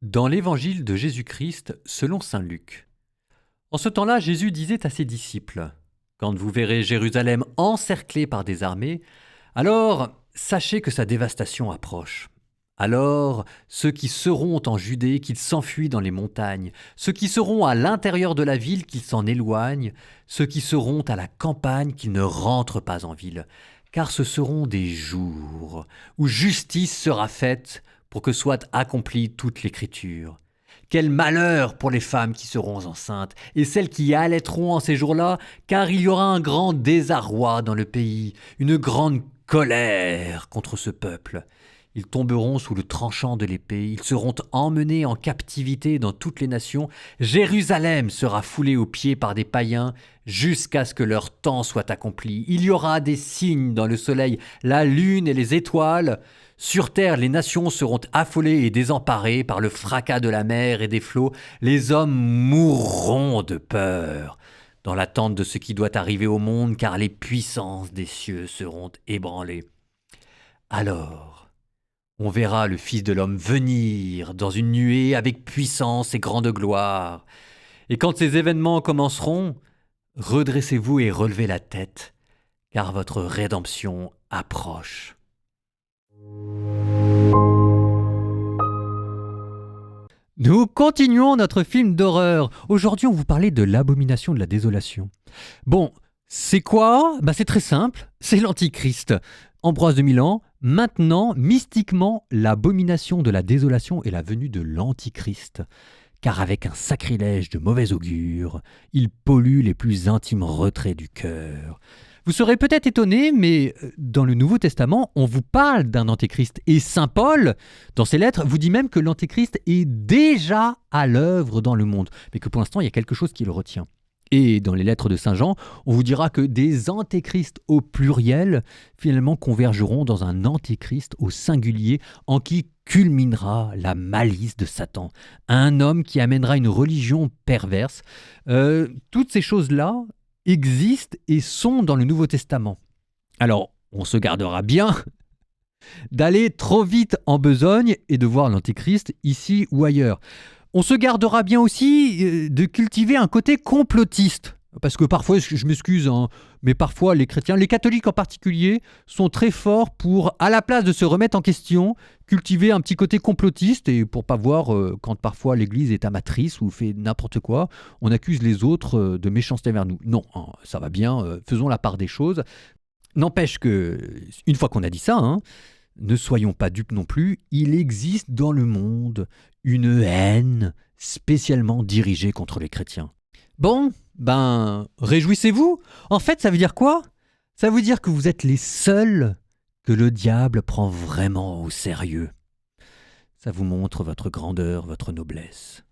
Dans l'évangile de Jésus-Christ selon saint Luc. En ce temps-là, Jésus disait à ses disciples, quand vous verrez Jérusalem encerclée par des armées, alors sachez que sa dévastation approche. Alors ceux qui seront en Judée, qu'ils s'enfuient dans les montagnes, ceux qui seront à l'intérieur de la ville, qu'ils s'en éloignent, ceux qui seront à la campagne, qu'ils ne rentrent pas en ville, car ce seront des jours où justice sera faite pour que soit accomplie toute l'écriture. Quel malheur pour les femmes qui seront enceintes et celles qui allaiteront en ces jours-là, car il y aura un grand désarroi dans le pays, une grande colère contre ce peuple. Ils tomberont sous le tranchant de l'épée, ils seront emmenés en captivité dans toutes les nations. Jérusalem sera foulée aux pieds par des païens jusqu'à ce que leur temps soit accompli. Il y aura des signes dans le soleil, la lune et les étoiles. Sur terre, les nations seront affolées et désemparées par le fracas de la mer et des flots. Les hommes mourront de peur dans l'attente de ce qui doit arriver au monde, car les puissances des cieux seront ébranlées. Alors, on verra le Fils de l'homme venir dans une nuée avec puissance et grande gloire. Et quand ces événements commenceront, redressez-vous et relevez la tête, car votre rédemption approche. Nous continuons notre film d'horreur. Aujourd'hui, on vous parlait de l'abomination de la désolation. Bon, c'est quoi ? C'est très simple, c'est l'Antichrist. Ambroise de Milan, maintenant, mystiquement, l'abomination de la désolation est la venue de l'Antichrist. Car avec un sacrilège de mauvais augure, il pollue les plus intimes retraits du cœur. Vous serez peut-être étonné, mais dans le Nouveau Testament, on vous parle d'un antéchrist. Et saint Paul, dans ses lettres, vous dit même que l'antéchrist est déjà à l'œuvre dans le monde, mais que pour l'instant, il y a quelque chose qui le retient. Et dans les lettres de saint Jean, on vous dira que des antéchrists au pluriel, finalement, convergeront dans un antéchrist au singulier, en qui culminera la malice de Satan. Un homme qui amènera une religion perverse. Toutes ces choses-là existent et sont dans le Nouveau Testament. Alors, on se gardera bien d'aller trop vite en besogne et de voir l'Antéchrist ici ou ailleurs. On se gardera bien aussi de cultiver un côté complotiste. Parce que parfois, je m'excuse, mais parfois les chrétiens, les catholiques en particulier, sont très forts pour, à la place de se remettre en question, cultiver un petit côté complotiste et pour pas voir quand parfois l'Église est amatrice ou fait n'importe quoi, on accuse les autres de méchanceté vers nous. Non, ça va bien, faisons la part des choses. N'empêche que, une fois qu'on a dit ça, ne soyons pas dupes non plus, il existe dans le monde une haine spécialement dirigée contre les chrétiens. Bon, réjouissez-vous. En fait, ça veut dire quoi ? Ça veut dire que vous êtes les seuls que le diable prend vraiment au sérieux. Ça vous montre votre grandeur, votre noblesse.